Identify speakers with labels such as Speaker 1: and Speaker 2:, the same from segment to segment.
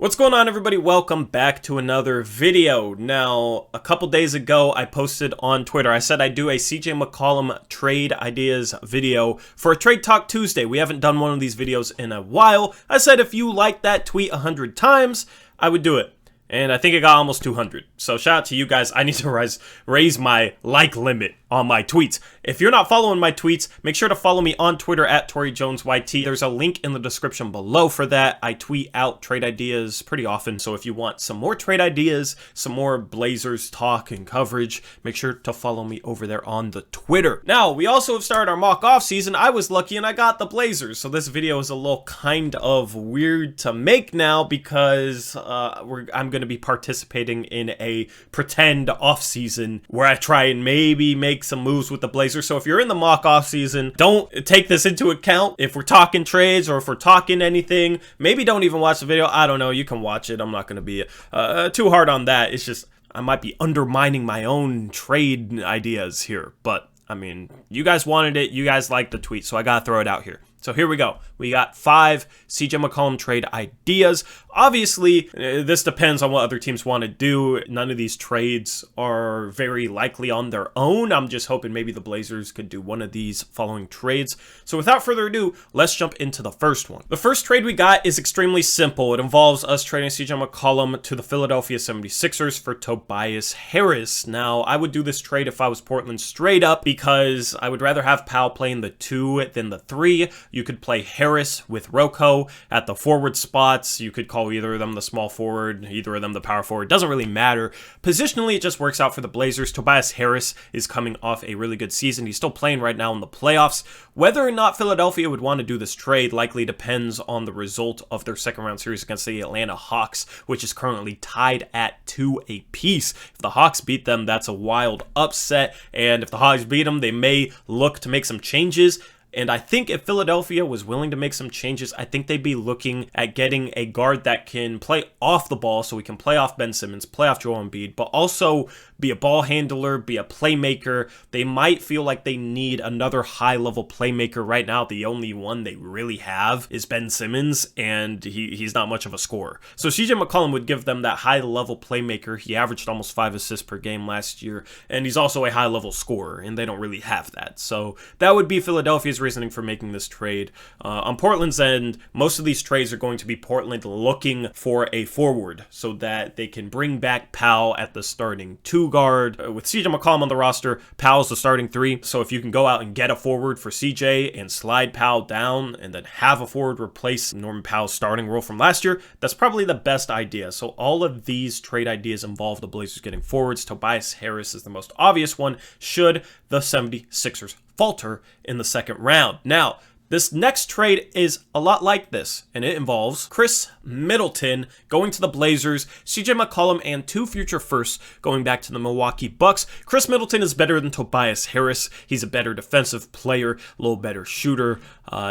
Speaker 1: What's going on, everybody? Welcome back to another video. Now, a couple days ago, I posted on Twitter, I said I'd do a CJ McCollum trade ideas video for a Trade Talk Tuesday. We haven't done one of these videos in a while. I said if you liked that tweet 100 times, I would do it. And I think it got almost 200. So shout out to you guys. I need to raise my like limit on my tweets. If you're not following my tweets, make sure to follow me on Twitter at ToryJonesYT. There's a link in the description below for that. I tweet out trade ideas pretty often. So if you want some more trade ideas, some more Blazers talk and coverage, make sure to follow me over there on the Twitter. Now, we also have started our mock off season. I was lucky and I got the Blazers. So this video is a little kind of weird to make now because I'm going to be participating in a pretend off season where I try and maybe make some moves with the Blazers. So if you're in the mock off season, don't take this into account. If we're talking trades or if we're talking anything, maybe don't even watch the video. I don't know. You can watch it. I'm not going to be too hard on that. It's just I might be undermining my own trade ideas here. But I mean, you guys wanted it. You guys liked the tweet, so I got to throw it out here. So here we go. We got 5 CJ McCollum trade ideas. Obviously, this depends on what other teams want to do. None of these trades are very likely on their own. I'm just hoping maybe the Blazers could do one of these following trades. So without further ado, let's jump into the first one. The first trade we got is extremely simple. It involves us trading CJ McCollum to the Philadelphia 76ers for Tobias Harris. Now, I would do this trade if I was Portland straight up because I would rather have Powell playing the 2 than the 3. You could play Harris with Rocco at the forward spots. You could call either of them the small forward, either of them the power forward. Doesn't really matter. Positionally, it just works out for the Blazers. Tobias Harris is coming off a really good season. He's still playing right now in the playoffs. Whether or not Philadelphia would want to do this trade likely depends on the result of their second round series against the Atlanta Hawks, which is currently tied at 2 apiece. If the Hawks beat them, that's a wild upset. And if the Hawks beat them, they may look to make some changes. And I think if Philadelphia was willing to make some changes, I think they'd be looking at getting a guard that can play off the ball so we can play off Ben Simmons, play off Joel Embiid, but also be a ball handler, be a playmaker. They might feel like they need another high-level playmaker. Right now, the only one they really have is Ben Simmons, and he's not much of a scorer. So CJ McCollum would give them that high-level playmaker. He averaged almost 5 assists per game last year, and he's also a high-level scorer, and they don't really have that. So that would be Philadelphia's reasoning for making this trade. On Portland's end, most of these trades are going to be Portland looking for a forward so that they can bring back Powell at the starting 2 guard. With CJ McCollum on the roster, Powell's the starting 3. So if you can go out and get a forward for CJ and slide Powell down and then have a forward replace Norman Powell's starting role from last year, that's probably the best idea. So all of these trade ideas involve the Blazers getting forwards. Tobias Harris is the most obvious one should the 76ers falter in the second round. Now, this next trade is a lot like this, and it involves Chris Middleton going to the Blazers, CJ McCollum, and 2 future firsts going back to the Milwaukee Bucks. Chris Middleton is better than Tobias Harris. He's a better defensive player, a little better shooter.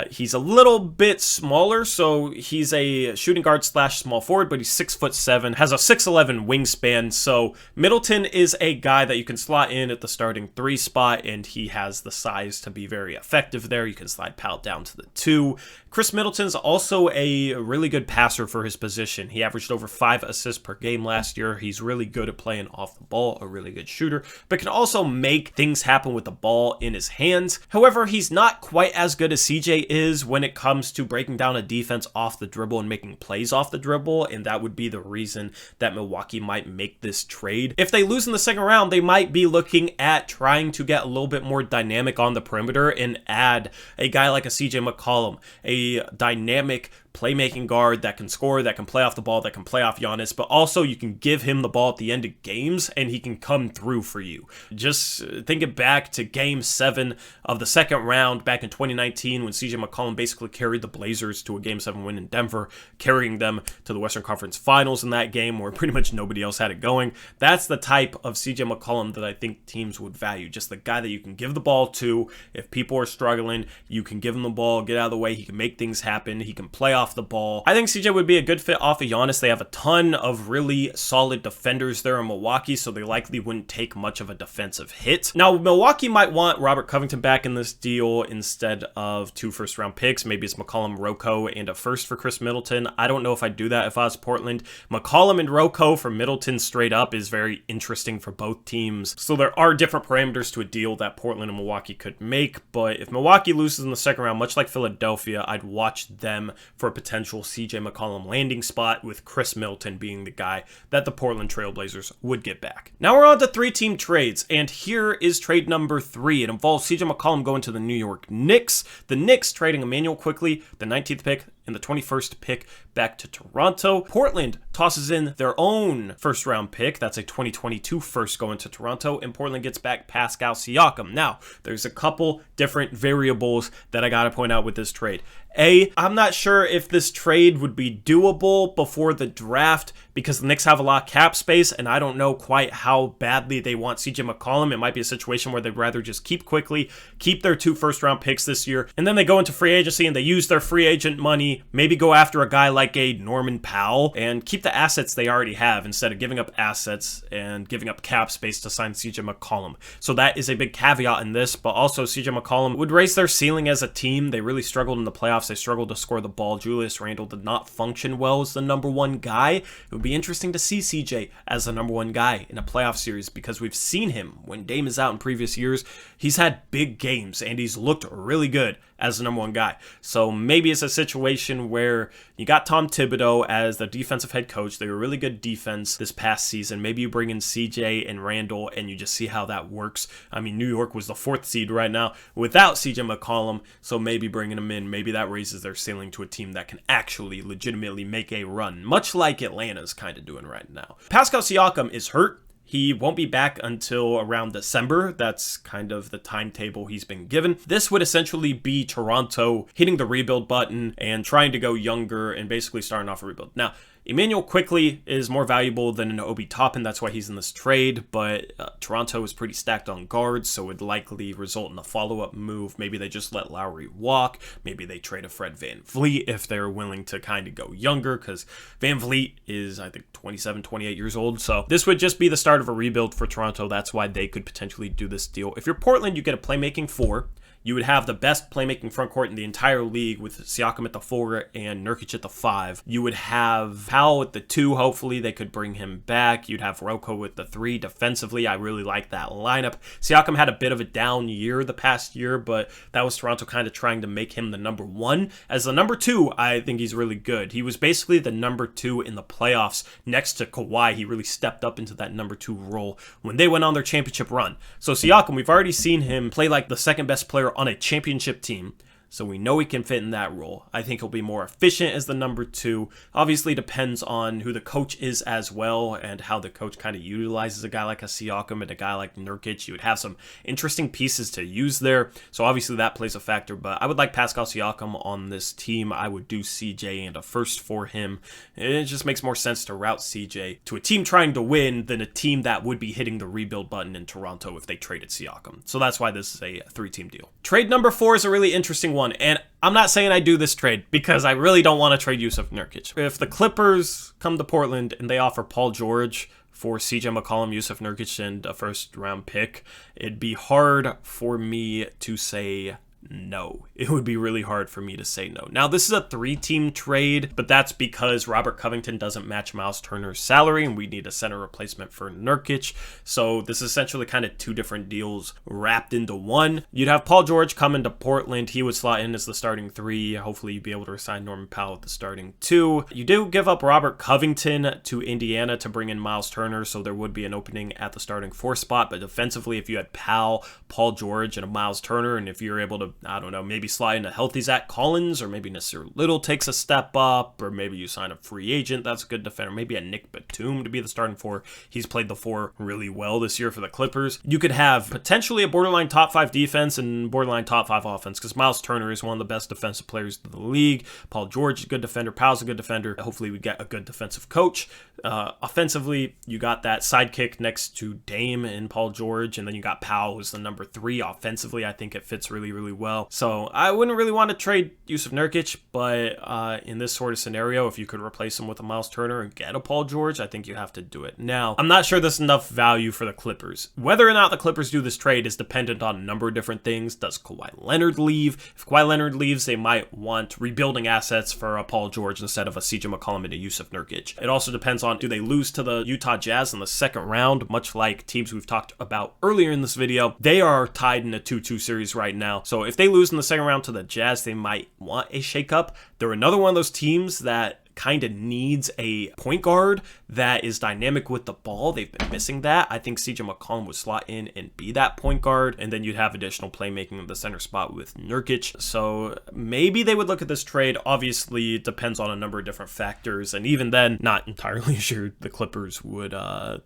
Speaker 1: He's a little bit smaller, so he's a shooting guard / small forward, but he's 6'7", has a 6'11" wingspan. So Middleton is a guy that you can slot in at the starting 3 spot, and he has the size to be very effective there. You can slide Powell down to the 2. Chris Middleton's also a really good passer for his position. He averaged over 5 assists per game last year. He's really good at playing off the ball, a really good shooter, but can also make things happen with the ball in his hands. However, he's not quite as good as CJ is when it comes to breaking down a defense off the dribble and making plays off the dribble, and that would be the reason that Milwaukee might make this trade. If they lose in the second round, they might be looking at trying to get a little bit more dynamic on the perimeter and add a guy like a CJ McCollum, a dynamic playmaking guard that can score, that can play off the ball, that can play off Giannis, but also you can give him the ball at the end of games and he can come through for you. Just think it back to Game 7 of the second round back in 2019 when CJ McCollum basically carried the Blazers to a Game 7 win in Denver, carrying them to the Western Conference Finals in that game where pretty much nobody else had it going. That's the type of CJ McCollum that I think teams would value. Just the guy that you can give the ball to. If people are struggling, you can give him the ball, get out of the way. He can make things happen. He can play off off the ball. I think CJ would be a good fit off of Giannis. They have a ton of really solid defenders there in Milwaukee, so they likely wouldn't take much of a defensive hit. Now, Milwaukee might want Robert Covington back in this deal instead of 2 first-round picks. Maybe it's McCollum, Rocco, and a first for Chris Middleton. I don't know if I'd do that if I was Portland. McCollum and Rocco for Middleton straight up is very interesting for both teams. So there are different parameters to a deal that Portland and Milwaukee could make, but if Milwaukee loses in the second round, much like Philadelphia, I'd watch them for a potential CJ McCollum landing spot, with Chris Middleton being the guy that the Portland Trailblazers would get back. Now we're on to 3-team trades, and here is trade number 3. It involves CJ McCollum going to the New York Knicks, the Knicks trading Emmanuel Quickley, the 19th pick, and the 21st pick back to Toronto. Portland tosses in their own first-round pick. That's a 2022 first going to Toronto, and Portland gets back Pascal Siakam. Now, there's a couple different variables that I gotta point out with this trade. I'm not sure if this trade would be doable before the draft because the Knicks have a lot of cap space, and I don't know quite how badly they want CJ McCollum. It might be a situation where they'd rather just keep Quickley, keep their 2 first-round picks this year, and then they go into free agency and they use their free agent money, maybe go after a guy like a Norman Powell, and keep the assets they already have instead of giving up assets and giving up cap space to sign CJ McCollum. So that is a big caveat in this, but also CJ McCollum would raise their ceiling as a team. They really struggled in the playoffs. They struggled to score the ball. Julius Randle did not function well as the number 1 guy. It would be interesting to see CJ as the number 1 guy in a playoff series because we've seen him when Dame is out in previous years. He's had big games and he's looked really good as the number 1 guy. So maybe it's a situation where you got Tom Thibodeau as the defensive head coach. They were really good defense this past season. Maybe you bring in CJ and Randall and you just see how that works. I mean, New York was the 4th seed right now without CJ McCollum, so maybe bringing him in, maybe that raises their ceiling to a team that can actually legitimately make a run, much like Atlanta's kind of doing right now. Pascal Siakam is hurt. He won't be back until around December. That's kind of the timetable he's been given. This would essentially be Toronto hitting the rebuild button and trying to go younger and basically starting off a rebuild. Now, Emmanuel Quickley is more valuable than an Obi Toppin. That's why he's in this trade, but Toronto is pretty stacked on guards, so it would likely result in a follow-up move. Maybe they just let Lowry walk. Maybe they trade a Fred VanVleet if they're willing to kind of go younger, because VanVleet is, I think, 27, 28 years old. So this would just be the start of a rebuild for Toronto. That's why they could potentially do this deal. If you're Portland, you get a playmaking 4. You would have the best playmaking front court in the entire league with Siakam at the 4 and Nurkic at the 5. You would have Powell at the 2. Hopefully they could bring him back. You'd have Rocco with the 3. Defensively, I really like that lineup. Siakam had a bit of a down year the past year, but that was Toronto kind of trying to make him the number 1. As the number 2, I think he's really good. He was basically the number 2 in the playoffs next to Kawhi. He really stepped up into that number 2 role when they went on their championship run. So Siakam, we've already seen him play like the second best player on a championship team, so we know he can fit in that role. I think he'll be more efficient as the number 2. Obviously depends on who the coach is as well and how the coach kind of utilizes a guy like a Siakam and a guy like Nurkic. You would have some interesting pieces to use there, so obviously that plays a factor, but I would like Pascal Siakam on this team. I would do CJ and a first for him. It just makes more sense to route CJ to a team trying to win than a team that would be hitting the rebuild button in Toronto if they traded Siakam. So that's why this is a 3-team deal. Trade number 4 is a really interesting one, and I'm not saying I do this trade because I really don't want to trade Jusuf Nurkic. If the Clippers come to Portland and they offer Paul George for CJ McCollum, Jusuf Nurkic, and a first-round pick, it'd be hard for me to say no. It would be really hard for me to say no. Now, this is a 3-team trade, but that's because Robert Covington doesn't match Miles Turner's salary, and we need a center replacement for Nurkic. So this is essentially kind of 2 different deals wrapped into one. You'd have Paul George coming to Portland. He would slot in as the starting 3. Hopefully you'd be able to resign Norman Powell at the starting 2. You do give up Robert Covington to Indiana to bring in Miles Turner, so there would be an opening at the starting 4 spot. But defensively, if you had Powell, Paul George, and a Miles Turner, and if you're able to, I don't know, maybe slide in a healthy Zach Collins, or maybe Nasir Little takes a step up, or maybe you sign a free agent that's a good defender, maybe a Nick Batum to be the starting 4. He's played the 4 really well this year for the Clippers. You could have potentially a borderline top 5 defense and borderline top 5 offense, because Miles Turner is one of the best defensive players in the league. Paul George is a good defender. Powell's a good defender. Hopefully we get a good defensive coach. Offensively, you got that sidekick next to Dame and Paul George, and then you got Powell, who's the number 3 offensively. I think it fits really, really well. So I wouldn't really want to trade Jusuf Nurkic, but in this sort of scenario, if you could replace him with a Miles Turner and get a Paul George, I think you have to do it. Now, I'm not sure there's enough value for the Clippers. Whether or not the Clippers do this trade is dependent on a number of different things. Does Kawhi Leonard leave? If Kawhi Leonard leaves, they might want rebuilding assets for a Paul George instead of a CJ McCollum and a Jusuf Nurkic. It also depends on, do they lose to the Utah Jazz in the second round, much like teams we've talked about earlier in this video. They are tied in a 2-2 series right now. So if they lose in the second round to the Jazz, they might want a shakeup. They're another one of those teams that kind of needs a point guard that is dynamic with the ball. They've been missing that. I think CJ McCollum would slot in and be that point guard, and then you'd have additional playmaking in the center spot with Nurkic. So maybe they would look at this trade. Obviously, it depends on a number of different factors, and even then, not entirely sure the Clippers would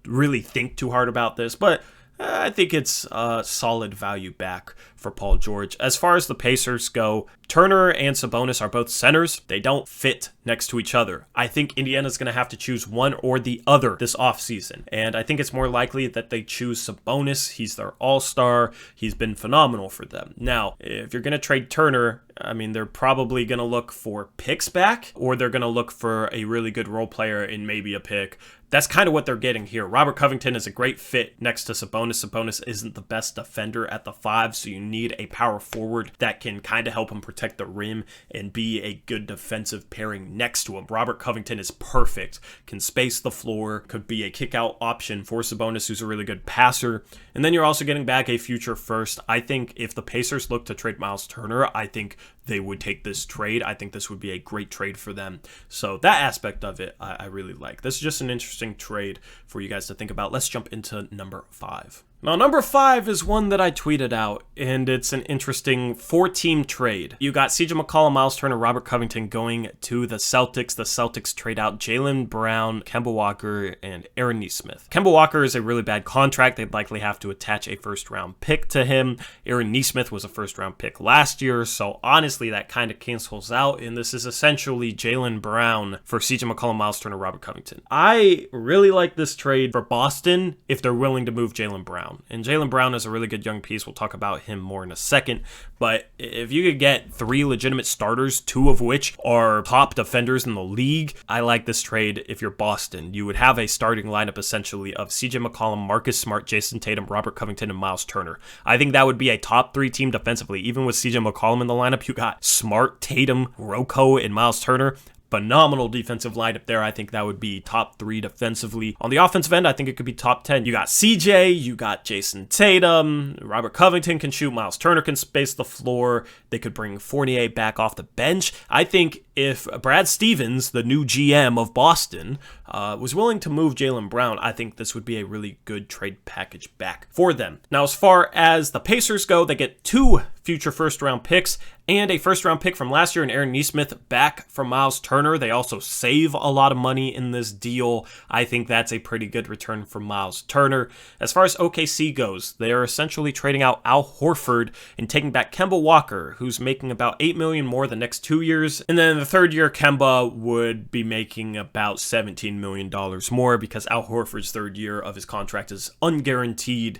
Speaker 1: really think too hard about this, but I think it's solid value back for Paul George. As far as the Pacers go, Turner and Sabonis are both centers. They don't fit next to each other. I think Indiana's going to have to choose one or the other this offseason. And I think it's more likely that they choose Sabonis. He's their all-star. He's been phenomenal for them. Now, if you're going to trade Turner, I mean, they're probably going to look for picks back, or they're going to look for a really good role player and maybe a pick. That's kind of what they're getting here. Robert Covington is a great fit next to Sabonis. Sabonis isn't the best defender at the 5, so you need a power forward that can kind of help him protect the rim and be a good defensive pairing next to him. Robert Covington is perfect, can space the floor, could be a kick-out option for Sabonis, who's a really good passer. And then you're also getting back a future first. I think if the Pacers look to trade Miles Turner, I think they would take this trade. I think this would be a great trade for them. So that aspect of it, I really like. This is just an interesting trade for you guys to think about. Let's jump into number 5. Now, number 5 is one that I tweeted out, and it's an interesting 4-team trade. You got CJ McCollum, Miles Turner, Robert Covington going to the Celtics. The Celtics trade out Jaylen Brown, Kemba Walker, and Aaron Nesmith. Kemba Walker is a really bad contract. They'd likely have to attach a first-round pick to him. Aaron Nesmith was a first-round pick last year, so honestly, that kind of cancels out, and this is essentially Jaylen Brown for CJ McCollum, Miles Turner, Robert Covington. I really like this trade for Boston if they're willing to move Jaylen Brown. And Jaylen Brown is a really good young piece. We'll talk about him more in a second. But if you could get 3 legitimate starters, 2 of which are top defenders in the league, I like this trade if you're Boston. You would have a starting lineup essentially of CJ McCollum, Marcus Smart, Jason Tatum, Robert Covington, and Miles Turner. I think that would be a top 3 team defensively. Even with CJ McCollum in the lineup, you got Smart, Tatum, Rocco, and Miles Turner. Phenomenal defensive lineup there. I think that would be top 3 defensively. On the offensive end, I think it could be top 10. You got CJ, you got Jason Tatum, Robert Covington can shoot, Miles Turner can space the floor. They could bring Fournier back off the bench. I think if Brad Stevens, the new GM of Boston, was willing to move Jaylen Brown, I think this would be a really good trade package back for them. Now, as far as the Pacers go, they get 2 future first-round picks and a first-round pick from last year and Aaron Nesmith back from Miles Turner. They also save a lot of money in this deal. I think that's a pretty good return for Miles Turner. As far as OKC goes, they are essentially trading out Al Horford and taking back Kemba Walker, who's making about $8 million more the next 2 years. And then the third year, Kemba would be making about $17 million more because Al Horford's third year of his contract is unguaranteed.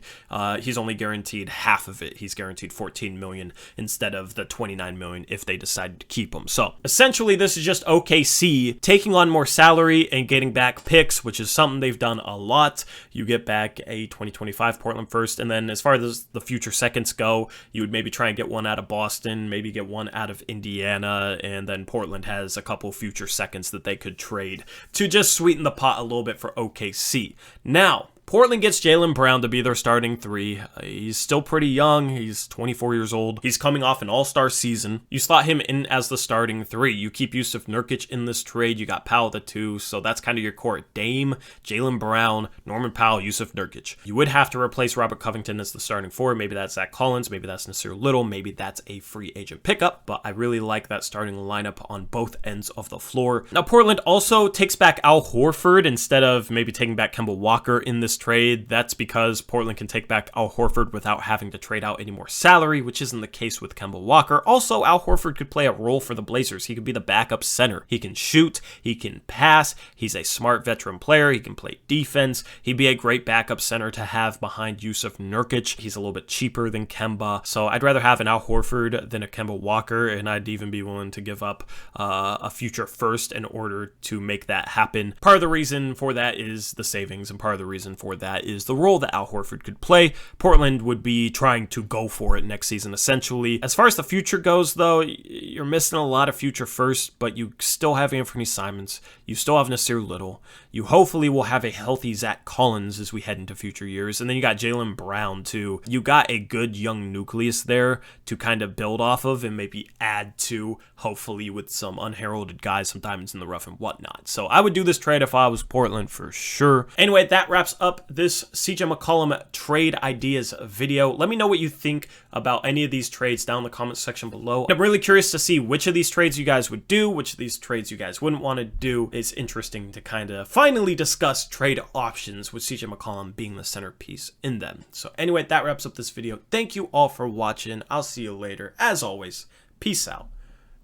Speaker 1: He's only guaranteed half of it. He's guaranteed $14 million instead of the $29 million if they decide to keep him. So essentially, this is just OKC taking on more salary and getting back picks, which is something they've done a lot. You get back a 2025 Portland first, and then as far as the future seconds go, you would maybe try and get one out of Boston, maybe get one out of Indiana, and then Portland has a couple future seconds that they could trade to just sweeten the pot a little bit for OKC. Now, Portland gets Jaylen Brown to be their starting 3. He's still pretty young. He's 24 years old. He's coming off an all-star season. You slot him in as the starting 3. You keep Jusuf Nurkic in this trade. You got Powell at the 2, so that's kind of your core. Dame, Jaylen Brown, Norman Powell, Jusuf Nurkic. You would have to replace Robert Covington as the starting 4. Maybe that's Zach Collins. Maybe that's Nasir Little. Maybe that's a free agent pickup, but I really like that starting lineup on both ends of the floor. Now, Portland also takes back Al Horford instead of maybe taking back Kemba Walker in this this trade. That's because Portland can take back Al Horford without having to trade out any more salary, which isn't the case with Kemba Walker. Also, Al Horford could play a role for the Blazers. He could be the backup center. He can shoot, he can pass, he's a smart veteran player, he can play defense. He'd be a great backup center to have behind Yusuf Nurkic. He's a little bit cheaper than Kemba, so I'd rather have an Al Horford than a Kemba Walker, and I'd even be willing to give up a future first in order to make that happen. Part of the reason for that is the savings, and part of the reason for that is the role that Al Horford could play. Portland would be trying to go for it next season, essentially. As far as the future goes, though, you're missing a lot of future first, but you still have Anthony Simons. You still have Nasir Little. You hopefully will have a healthy Zach Collins as we head into future years. And then you got Jaylen Brown, too. You got a good young nucleus there to kind of build off of and maybe add to, hopefully with some unheralded guys, some diamonds in the rough and whatnot. So I would do this trade if I was Portland for sure. Anyway, that wraps up this CJ McCollum trade ideas video. Let me know what you think about any of these trades down in the comment section below. I'm really curious to see which of these trades you guys would do, which of these trades you guys wouldn't want to do. It's interesting to kind of finally discuss trade options with CJ McCollum being the centerpiece in them. So anyway, that wraps up this video. Thank you all for watching. I'll see you later. As always, peace out.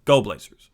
Speaker 1: Go Blazers.